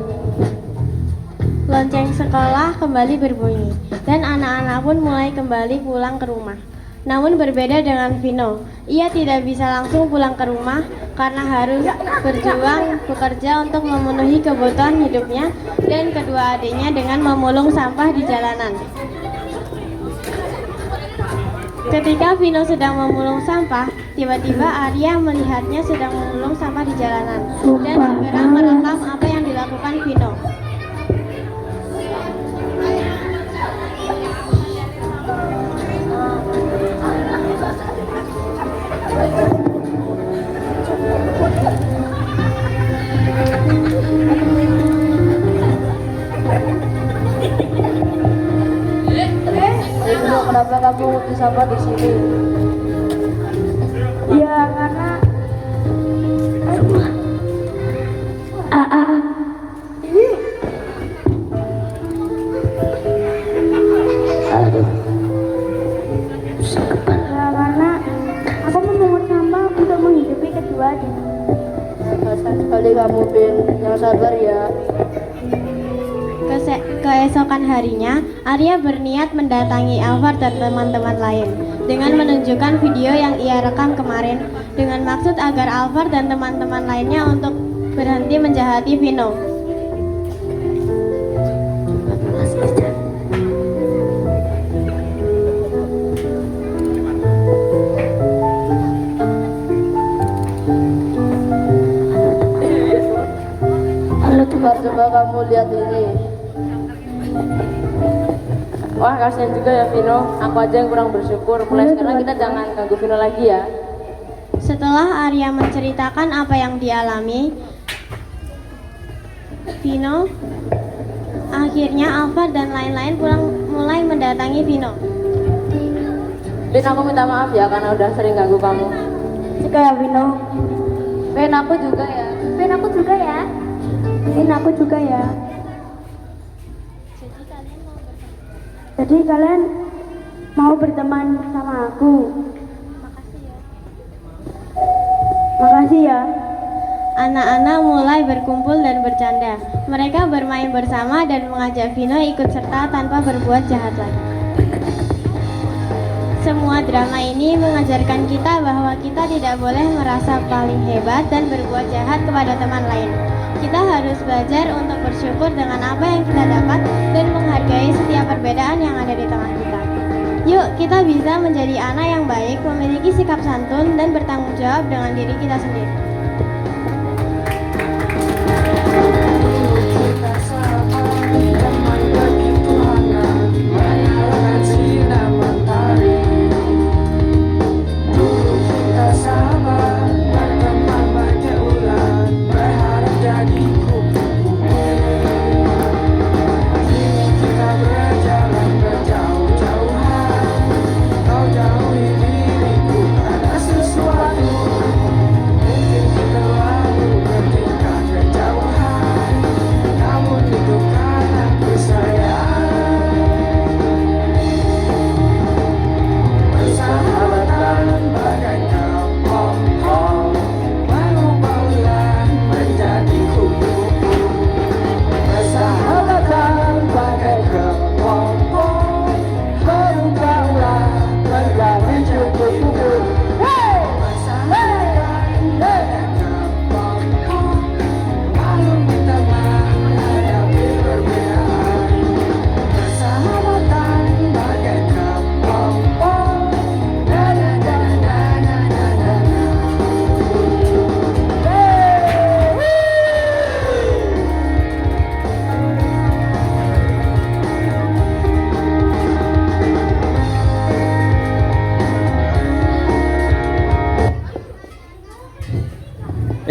Lonceng sekolah kembali berbunyi dan anak-anak pun mulai kembali pulang ke rumah. Namun berbeda dengan Vino, ia tidak bisa langsung pulang ke rumah karena harus berjuang bekerja untuk memenuhi kebutuhan hidupnya dan kedua adiknya dengan memulung sampah di jalanan. Ketika Vino sedang memulung sampah, tiba-tiba Arya melihatnya sedang memulung sampah di jalanan dan segera merekam apa yang dilakukan Vino. Vino, kenapa kamu disapa di sini? Ya karena ya karena aku memungut sampah untuk menghidupi kedua adik. Kasihan sekali kamu, Bin. Yang sabar ya. Keesokan harinya, Arya berniat mendatangi Alvar dan teman-teman lain dengan menunjukkan video yang ia rekam kemarin dengan maksud agar Alvar dan teman-teman lainnya untuk berhenti menjahati Vino. Coba kamu lihat ini. Wah, kasihan juga ya Vino. Aku aja yang kurang bersyukur. Mulai sekarang kita jangan ganggu Vino lagi ya. Setelah Arya menceritakan apa yang dialami, Vino, akhirnya Alvar dan lain-lain mulai mendatangi Vino. Vin, aku minta maaf ya karena udah sering ganggu kamu. Juga ya Vino. Vin, aku juga ya. Vin, aku juga ya. Vin, aku juga ya. Jadi kalian mau berteman sama aku? Makasih ya. Anak-anak mulai berkumpul dan bercanda. Mereka bermain bersama dan mengajak Vino ikut serta tanpa berbuat jahat lagi. Semua drama ini mengajarkan kita bahwa kita tidak boleh merasa paling hebat dan berbuat jahat kepada teman lain. Kita harus belajar untuk bersyukur dengan apa yang kita dapat dan menghargai setiap perbedaan yang ada di tengah kita. Yuk, kita bisa menjadi anak yang baik, memiliki sikap santun, dan bertanggung jawab dengan diri kita sendiri.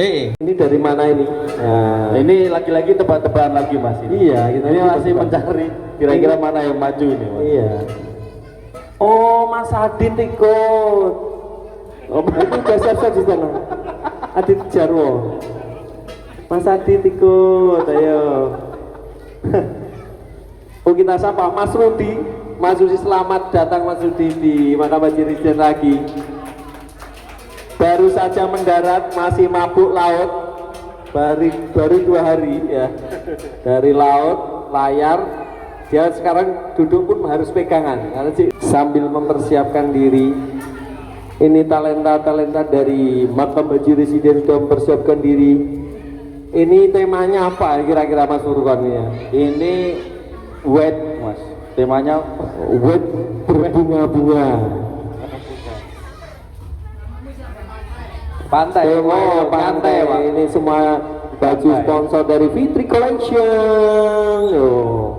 Ini dari mana ini? Nah, Ini lagi-lagi tebak-tebakan lagi Mas. iya, kita Ini masih mencari kira-kira mana yang maju ini Mas. Iya. Oh, Mas Adit ikut. Oh, itu udah siap-siap di sana. Adit Jarwo. Mas Adit ikut, ayo. Oh, kita sapa Mas Rudi. Mas Rudi, selamat datang Mas Rudi di Makam Haji Residen lagi. Baru saja mendarat, masih mabuk laut. Baru 2 hari ya. Dari laut, layar. Dia sekarang duduk pun harus pegangan karena sambil mempersiapkan diri. Ini talenta-talenta dari Makam Haji Residen sudah mempersiapkan diri. Ini temanya apa kira-kira Mas Furqan ya? Ini wet Mas. Temanya Wet berbunga-bunga. pantai. Oh, pantai Pak. Ini semua baju Pantai. sponsor dari Fitri Collection. Oh.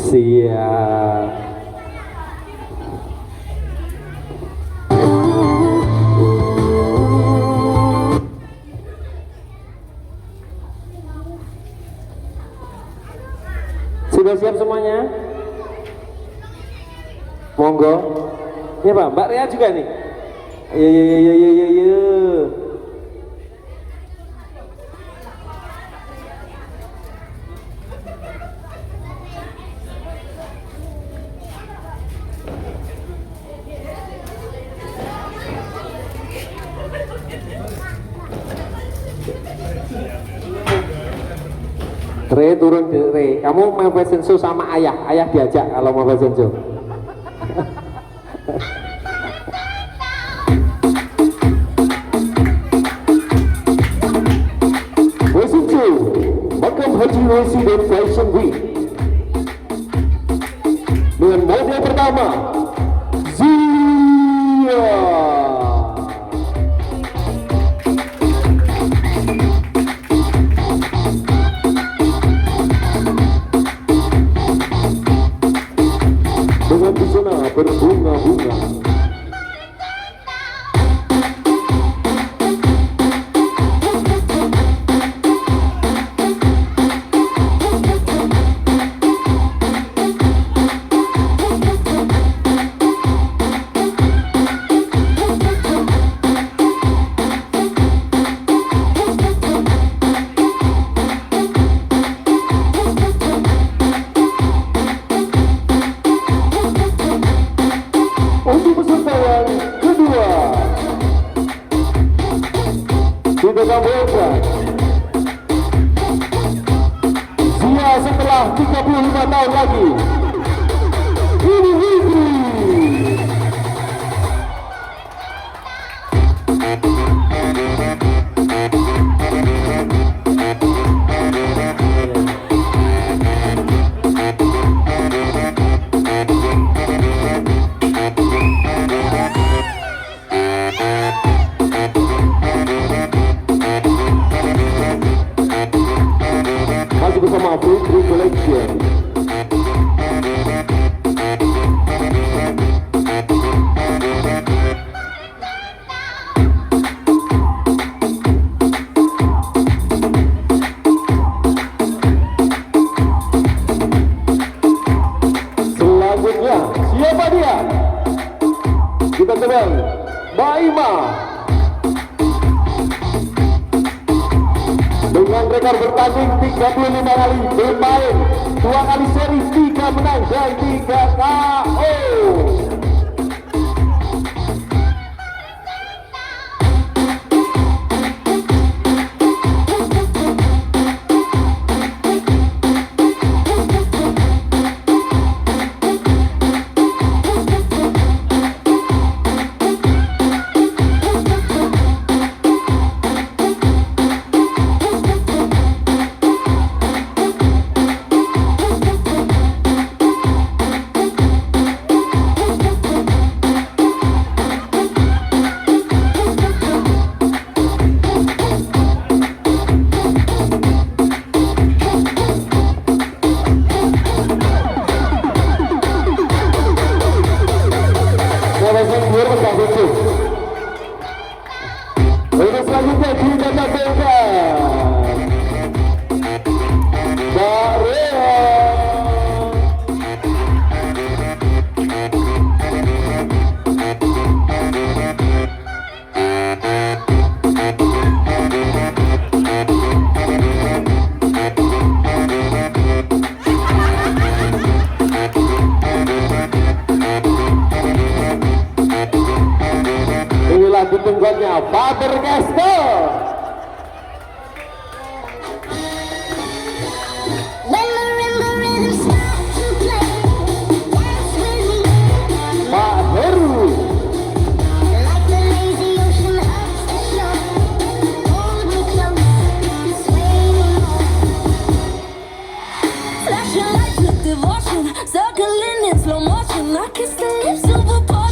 Siap. Sudah siap semuanya? Monggo. Ya Pak, Mbak Rea juga nih. Ayo. Re turun Re, kamu mau fashion show sama ayah diajak kalau mau fashion show. Fashion show, Makam Haji Residen Fashion Week. Dengan model pertama, Zia. Dengan busana berbunga-bunga. Untuk peserta yang kedua, kita tampilkan Zia setelah 35 tahun lagi. Ini Witri. Masih bersama Fitri Collection. Selanjutnya, siapa dia? Kita tebang Mbak Ima. Dengan rekor bertanding 35 kali bermain, 2 kali seri, 3 menang dan 3 KO.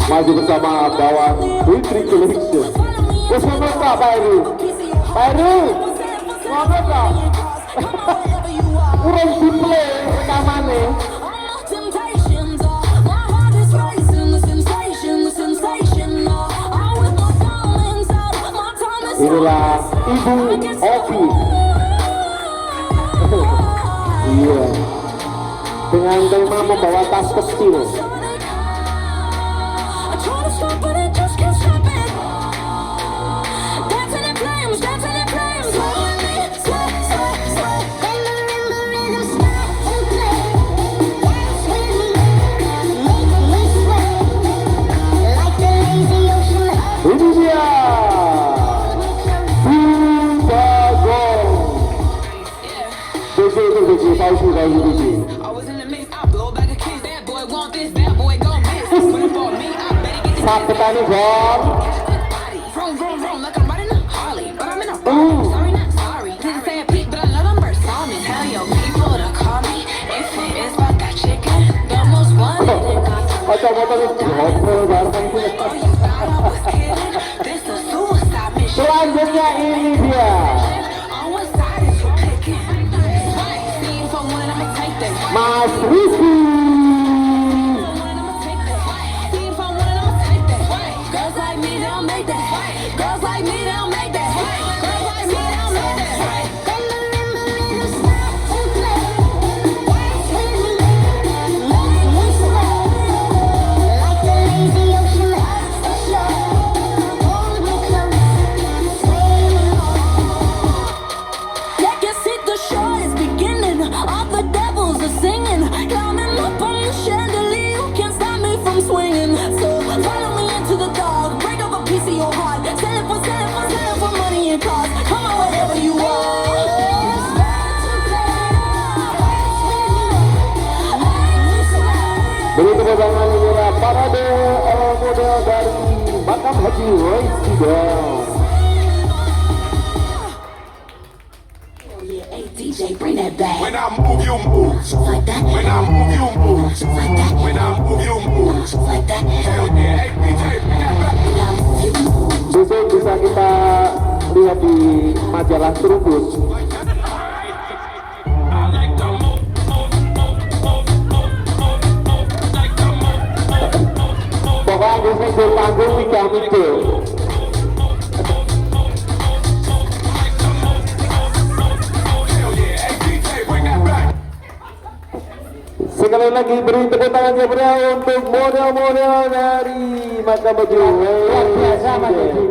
Maju bersama bawang Putri Collection. Terus ngomong Pak Heru. Pak Heru, ngomong Pak. Urung diplay rekamannya. Inilah Ibu Oki. Iya. Dengan tema membawa tas kecil. Ini dia Bagong. Besi itu besi, tahu sih kayak besi. Sapetane Bang. Kacamata itu ngobrol bareng. Selanjutnya ini dia Mas Rizky. Berikut pasangan inilah parade model dari Makam Haji Resident. DJ, bring that back. When I move, you move. Like that. When I move, you move. Like that. When I move, you move. Like that. Hell yeah, hey DJ, bring that back. When I move, you move. Besok bisa kita lihat di majalah Trubus. Pokoknya di panggung 3 minggu. Sekali lagi beri tepuk tangan yang meriah untuk model-model dari Makam Haji. Luar biasa Mas Dedi.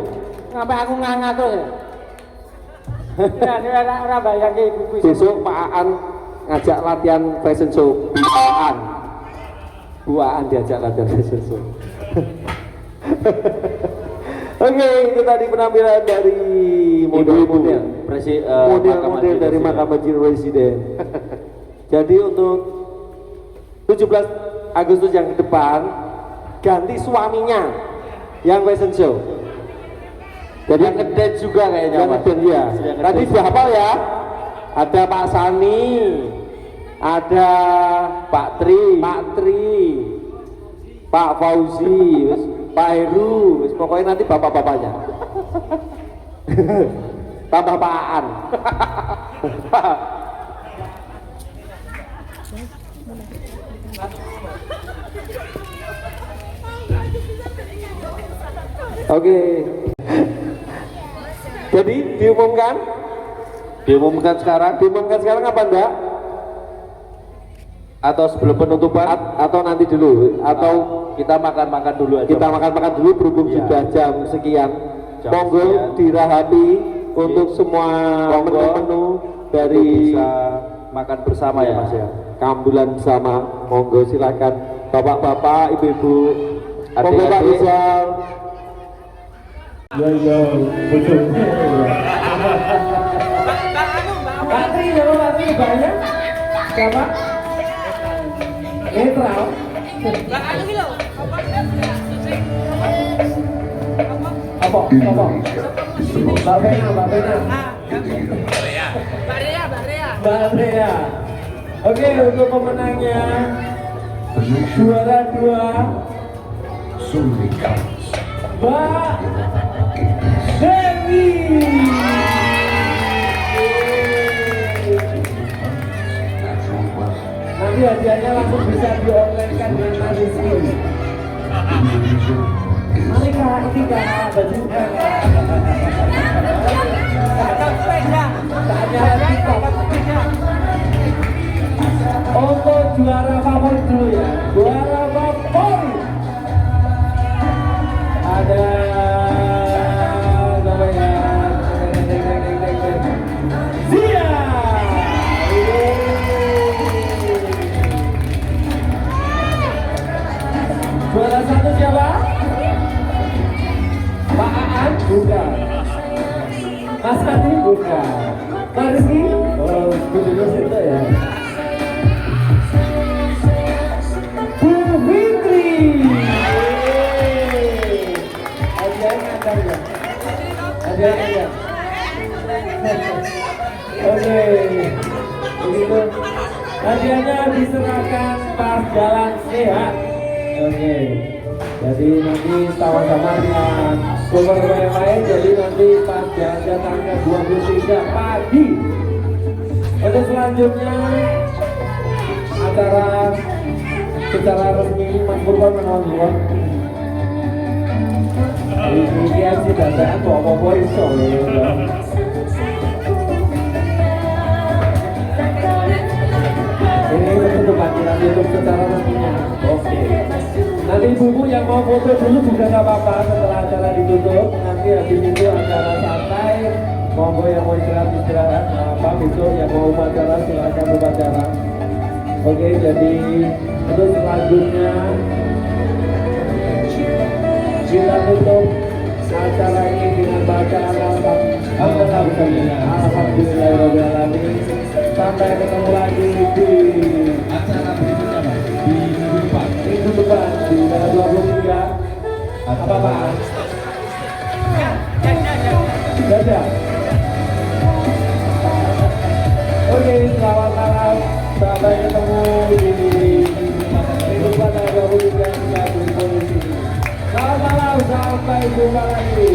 Sampai aku nganga terus ya. Ya, ini orang bayang ke ibu-ibu. Besok Pak Aan ngajak latihan fashion show. Bu Aan diajak latihan fashion show. Oke, itu tadi penampilan dari model-model. Model-model dari Makam Haji Resident. Jadi untuk 17 Agustus yang ke depan ganti suaminya yang fashion show. Jadi yang ngedate juga kayaknya Mas. Ya. Tadi sudah hafal ya. Ada Pak Sani, ada Pak Tri, Pak Fauzi, Pak Heru, pokoknya nanti bapak-bapaknya. Tambah Pak Aan. Oke. Jadi diumumkan sekarang apa enggak? Atau sebelum penutupan atau nanti dulu atau kita makan-makan dulu aja. Kita makan-makan dulu berhubung sudah jam sekian. Monggo dirahapi untuk semua menu-menu dari bisa makan bersama ya Mas ya. Kambulan bersama. Monggo silakan bapak-bapak, ibu-ibu, monggo Pak Rizal. Betul. Mbak Tri, kalau Mbak Tri banyak siapa? Netral. Mbak Anu gitu. Apa? Mbak Bena. Mbak Rea. Mbak Rea. Oke, untuk pemenangnya Juara 2 Sulika. Mbak Dewi. Nanti hadiahnya langsung bisa di-online-kan dengan Mas Rizky. Mari kak, ini kak, baju kak. Saatnya lagi kak. Untuk juara favorit dulu ya. Juara favorit ada namanya Zia. Juara 1 siapa? Pak Aan? Bukan. Mas Adi? Bukan. Pak Rizky? Oh, betul itu ya. Bu Fitri. Hadiahnya ada ya? Hadiahnya ya? Oke. Begitu. Hadiahnya diserahkan pas jalan sehat. Oke. Jadi nanti sama-sama dengan beberapa yang lain. Jadi nanti pas jalan tanggal 23 pagi. Untuk selanjutnya acara secara resmi Mas Burhan menonton. Ini dia sih datang tuh apa-apa iso ya. Ini untuk acara YouTube secara resminya. Oke. Nanti ibu-ibu yang mau foto dulu juga nggak apa-apa setelah acara ditutup. Nanti habis itu acara santai. Monggo yang mau istirahat, apa besok yang mau upacara silakan upacara. Oke, jadi untuk selanjutnya kita tutup acara ini dengan bacaan Alhamdulillahirobbilalamin. Sampai ketemu lagi di acara berikutnya Pak. Di minggu depan di tanggal 23. Apa Pak? Dadah. Oke, selamat malam. Sampai ketemu di minggu depan tanggal 23 di polisi. Selamat malam, sampai jumpa lagi.